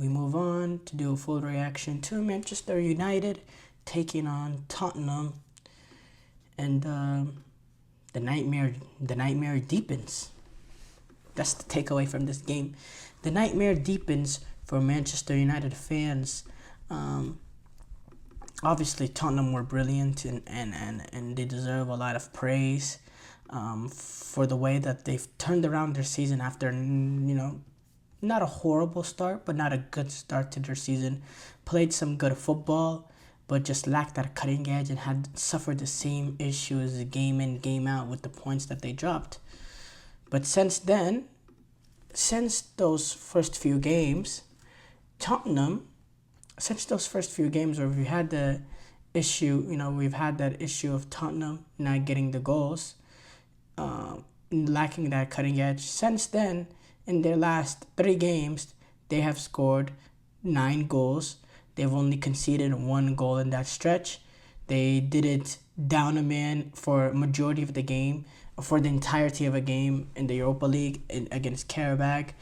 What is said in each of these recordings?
We move on to do a full reaction to Manchester United taking on Tottenham, and the nightmare deepens. That's the takeaway from this game. The nightmare deepens for Manchester United fans. Um, Obviously, Tottenham were brilliant, and they deserve a lot of praise for the way that they've turned around their season after, not a horrible start, but not a good start to their season. Played some good football, but just lacked that cutting edge and had suffered the same issues game in, game out with the points that they dropped. But since those first few games, Tottenham, since those first few games where we had the issue, we've had that issue of Tottenham not getting the goals, lacking that cutting edge. Since then, in their last 3 games, they have scored 9 goals. They've only conceded 1 goal in that stretch. They didn't down a man for a majority of the game, for the entirety of a game in the Europa League against Karabakh.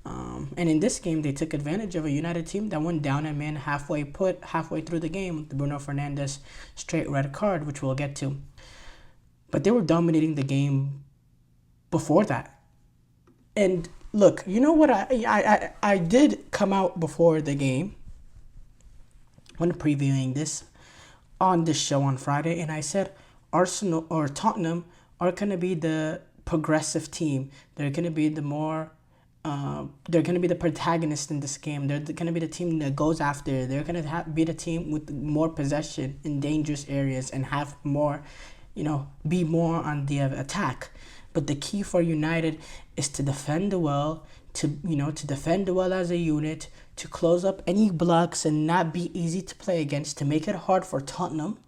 And in this game, they took advantage of a United team that went down a man halfway through the game with the Bruno Fernandes straight red card, which we'll get to. But they were dominating the game before that. And look, you know what? I did come out before the game when previewing this on this show on Friday, and I said Arsenal or Tottenham are going to be the progressive team. They're going to be they're going to be the protagonist in this game. They're going to be the team that goes after. They're going to be the team with more possession in dangerous areas and have more, be more on the attack. But the key for United is to defend well, to defend well as a unit, to close up any blocks and not be easy to play against, to make it hard for Tottenham,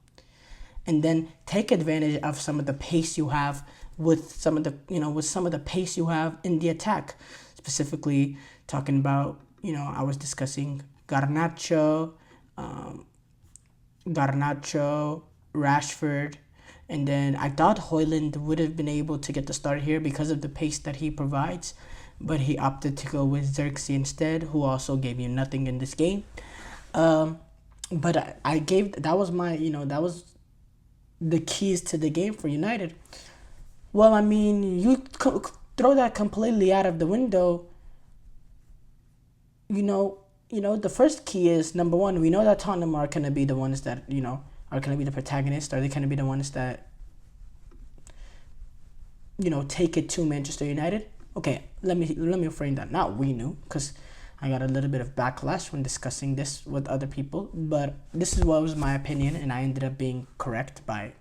and then take advantage of some of the pace you have with some of the pace you have in the attack. Specifically talking about, I was discussing Garnacho, Rashford, and then I thought Højlund would have been able to get the start here because of the pace that he provides, but he opted to go with Xerxes instead, who also gave you nothing in this game. But that was the keys to the game for United. Well, I mean, you throw that completely out of the window. The first key is, number one, we know that Tottenham are going to be the ones that, are going to be the protagonists. Are they going to be the ones that, take it to Manchester United? Okay, let me frame that. Not we knew, because I got a little bit of backlash when discussing this with other people, but this is what was my opinion, and I ended up being correct by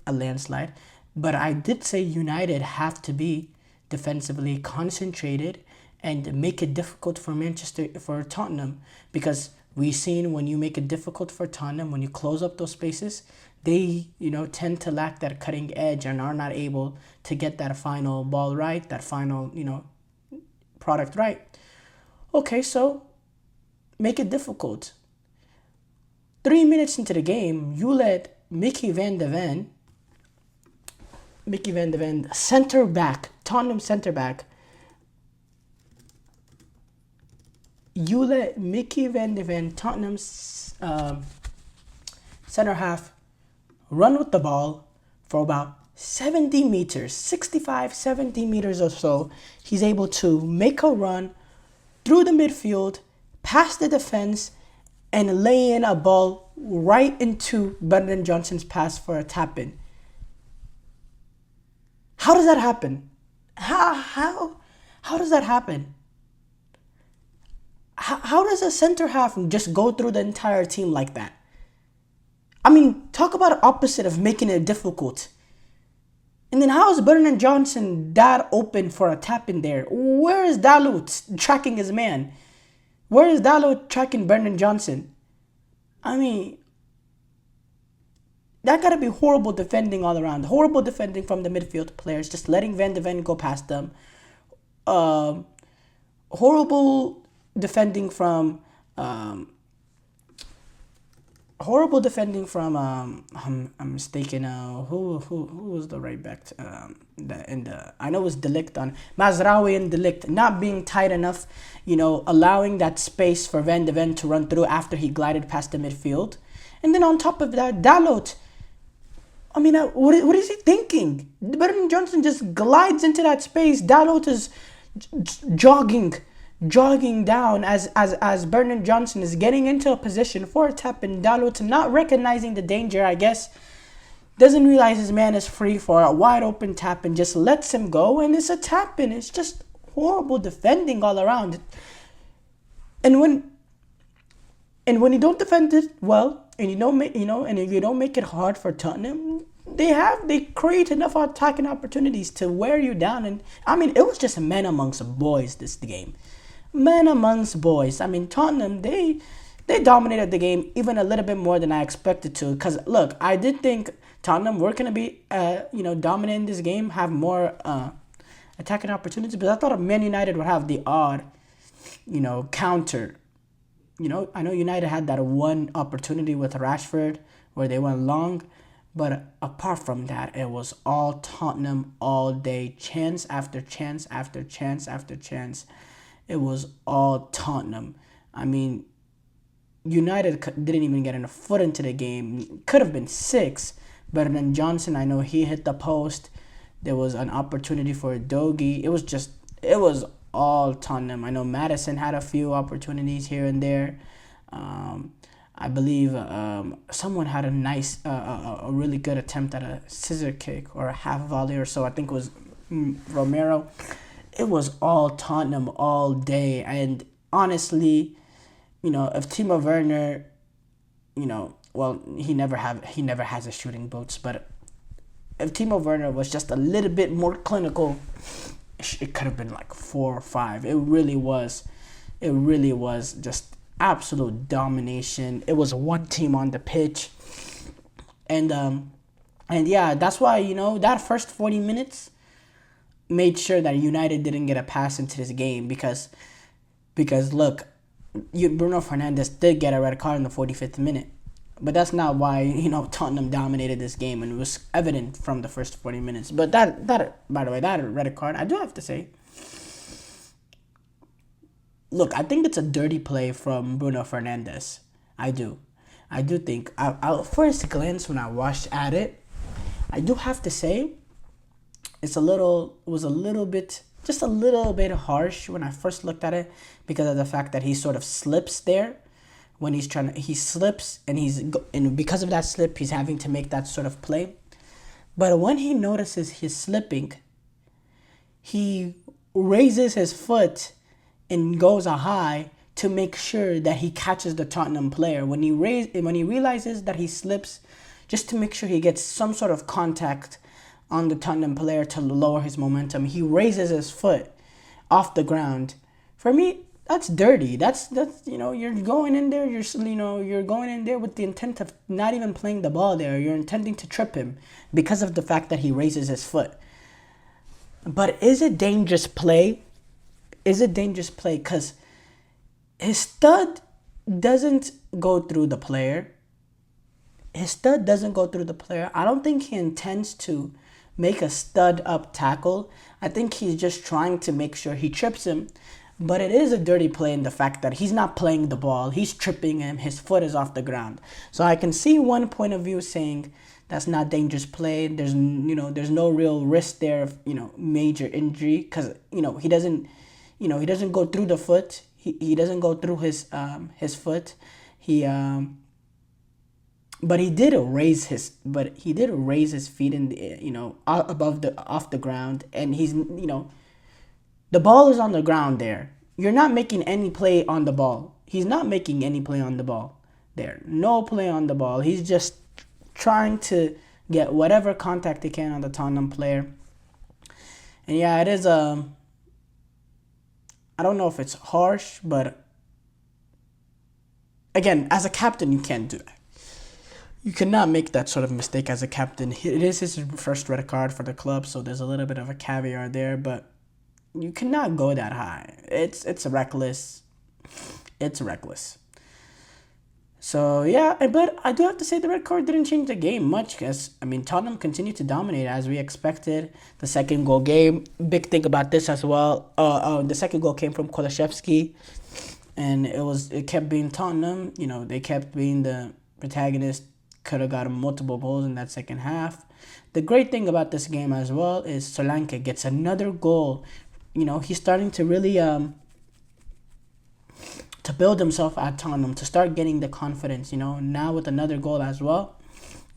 a landslide. But I did say United have to be defensively concentrated and make it difficult for Tottenham, because we've seen when you make it difficult for Tottenham, when you close up those spaces, they tend to lack that cutting edge and are not able to get that final ball right, that final product right. Okay, so make it difficult. 3 minutes into the game, you let Mickey Van de Ven, center back, Tottenham center back. You let Mickey Van de Ven, Tottenham's center half, run with the ball for about 70 meters, 65, 70 meters or so. He's able to make a run through the midfield, past the defense, and lay in a ball right into Brendan Johnson's pass for a tap-in. How does that happen? How does that happen? How does a center half just go through the entire team like that? I mean, talk about the opposite of making it difficult. And then how is Brendan Johnson that open for a tap in there? Where is Dalot tracking his man? Where is Dalot tracking Brendan Johnson? I mean, that gotta be horrible defending all around. Horrible defending from the midfield players, just letting Van de Ven go past them. Horrible defending from horrible defending from I'm mistaken. Who was the right back? I know it was Delict on Mazraoui and Delict not being tight enough, allowing that space for Van de Ven to run through after he glided past the midfield, and then on top of that, Dalot. I mean, what is he thinking? Brennan Johnson just glides into that space. Dalot is jogging down as Brennan Johnson is getting into a position for a tap, and Dalot, not recognizing the danger, I guess, doesn't realize his man is free for a wide open tap and just lets him go, and it's a tap, and it's just horrible defending all around. And when you don't defend it well, and you don't make and if you don't make it hard for Tottenham, they create enough attacking opportunities to wear you down. And I mean, it was just men amongst boys this game. Men amongst boys. I mean, Tottenham, they dominated the game even a little bit more than I expected to. Because look, I did think Tottenham were gonna be dominating this game, have more attacking opportunities, but I thought Man United would have the odd counter. I know United had that one opportunity with Rashford where they went long, but apart from that, it was all Tottenham all day, chance after chance after chance after chance. It was all Tottenham. I mean, United didn't even get a foot into the game. Could have been 6, but then Johnson, I know he hit the post. There was an opportunity for Dogi. It was all Tottenham. I know Madison had a few opportunities here and there. I believe someone had a nice, a really good attempt at a scissor kick or a half volley or so. I think it was Romero. It was all Tottenham all day. And honestly, if Timo Werner, he never has a shooting boots, but if Timo Werner was just a little bit more clinical, it could have been like 4 or 5. It really was just absolute domination. It was one team on the pitch, and yeah, that's why that first 40 minutes made sure that United didn't get a pass into this game because look, Bruno Fernandes did get a red card in the 45th minute, but that's not why Tottenham dominated this game, and it was evident from the first 40 minutes. But that by the way, that red card, I do have to say, look, I think it's a dirty play from Bruno Fernandes. I do think. I'll first glance when I watched at it, I do have to say, it was a little bit harsh when I first looked at it because of the fact that he sort of slips there when he slips and because of that slip, he's having to make that sort of play. But when he notices he's slipping, he raises his foot and goes high to make sure that he catches the Tottenham player. When he realizes that he slips, just to make sure he gets some sort of contact on the Tottenham player to lower his momentum, he raises his foot off the ground. For me, that's dirty. That's you're going in there. You're going in there with the intent of not even playing the ball there. You're intending to trip him because of the fact that he raises his foot. But is it dangerous play? Because his stud doesn't go through the player. I don't think he intends to make a stud up tackle. I think he's just trying to make sure he trips him. But it is a dirty play in the fact that he's not playing the ball. He's tripping him. His foot is off the ground. So I can see one point of view saying that's not dangerous play. There's no real risk there of major injury because he doesn't go through the foot. He doesn't go through his foot. But he did raise his feet in the off the ground, and he's the ball is on the ground there. You're not making any play on the ball. He's not making any play on the ball there. No play on the ball. He's just trying to get whatever contact he can on the Tottenham player. And yeah, it is I don't know if it's harsh, but again, as a captain, you can't do that. You cannot make that sort of mistake as a captain. It is his first red card for the club, so there's a little bit of a caveat there, but you cannot go that high. It's reckless. It's reckless. So yeah, but I do have to say the red card didn't change the game much because I mean Tottenham continued to dominate as we expected. The second goal game, big thing about this as well. The second goal came from Kolashevsky, and it kept being Tottenham. You know, they kept being the protagonist. Could have gotten multiple goals in that second half. The great thing about this game as well is Solanke gets another goal. You know, he's starting to really to build himself at Tottenham, to start getting the confidence, now with another goal as well.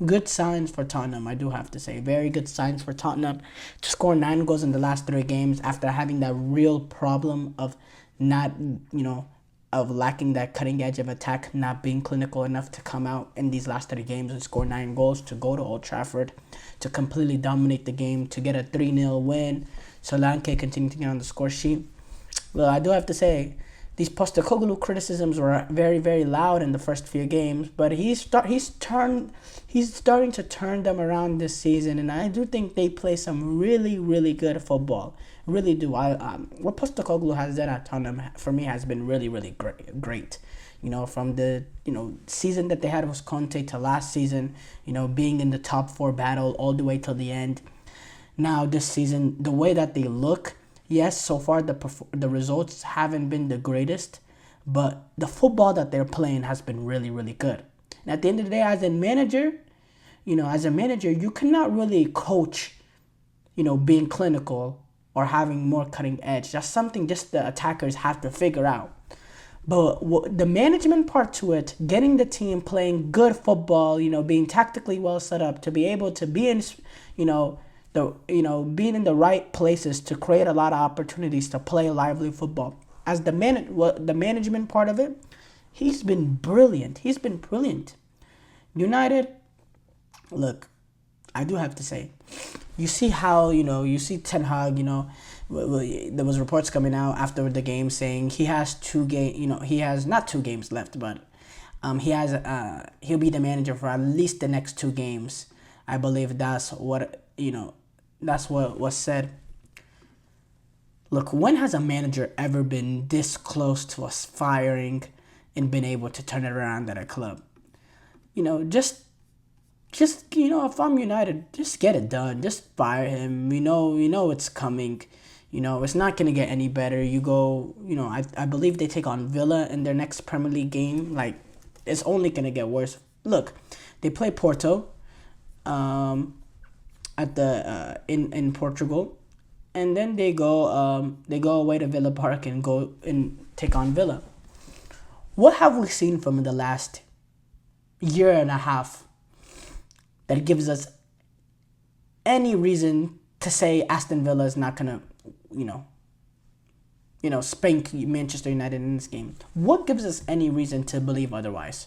Good signs for Tottenham, I do have to say. Very good signs for Tottenham to score 9 goals in the last 3 games after having that real problem of not, of lacking that cutting edge of attack, not being clinical enough to come out in these last 3 games and score 9 goals, to go to Old Trafford, to completely dominate the game, to get a 3-0 win. Solanke continued to get on the score sheet. Well, I do have to say, these Postecoglou criticisms were very, very loud in the first few games, but he's starting to turn them around this season, and I do think they play some really, really good football. Really do. What Postecoglou has done at Tottenham for me has been really, really great. From the season that they had with Conte to last season, being in the top 4 battle all the way till the end. Now this season, the way that they look. Yes, so far the results haven't been the greatest, but the football that they're playing has been really, really good. And at the end of the day, as a manager, you cannot really coach, being clinical or having more cutting edge. That's something just the attackers have to figure out. But the management part to it, getting the team playing good football, being tactically well set up to be able to be in, being in the right places to create a lot of opportunities to play lively football. As the management part of it, he's been brilliant. United, look, I do have to say, you see how, you see Ten Hag, there was reports coming out after the game saying he has he has not 2 games left, but he'll be the manager for at least the next 2 games. I believe that's what was said. Look, when has a manager ever been this close to us firing and been able to turn it around at a club? If I'm United, just get it done. Just fire him. It's coming. It's not going to get any better. I believe they take on Villa in their next Premier League game. Like, it's only going to get worse. Look, they play Porto. At the in Portugal, and then they go away to Villa Park and go and take on Villa. What have we seen from the last year and a half that gives us any reason to say Aston Villa is not gonna spank Manchester United in this game? What gives us any reason to believe otherwise?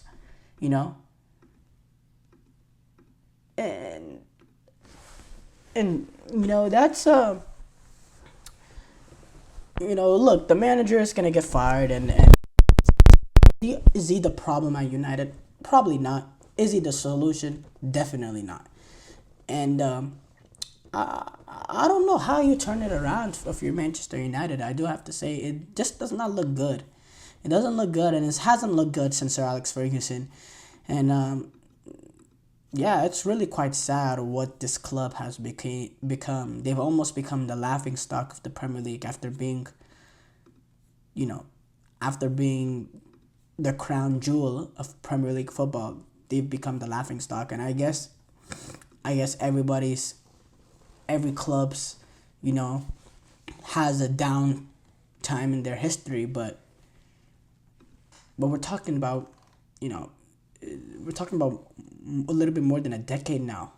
And that's look, the manager is gonna get fired, and is he the problem at United? Probably not. Is he the solution? Definitely not. And I don't know how you turn it around if you're Manchester United. I do have to say, it just does not look good. It doesn't look good, and it hasn't looked good since Sir Alex Ferguson. And yeah, it's really quite sad what this club has become. They've almost become the laughingstock of the Premier League after being the crown jewel of Premier League football. They've become the laughingstock, and I guess every club's has a down time in their history, but we're talking about a little bit more than a decade now.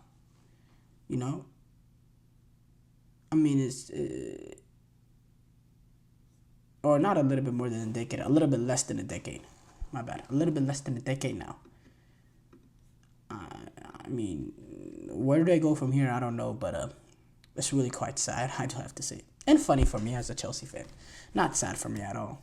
I mean, it's or not a little bit more than a decade, a little bit less than a decade. My bad, a little bit less than a decade now. I mean, where do I go from here? I don't know, but it's really quite sad, I do have to say, and funny for me as a Chelsea fan. Not sad for me at all.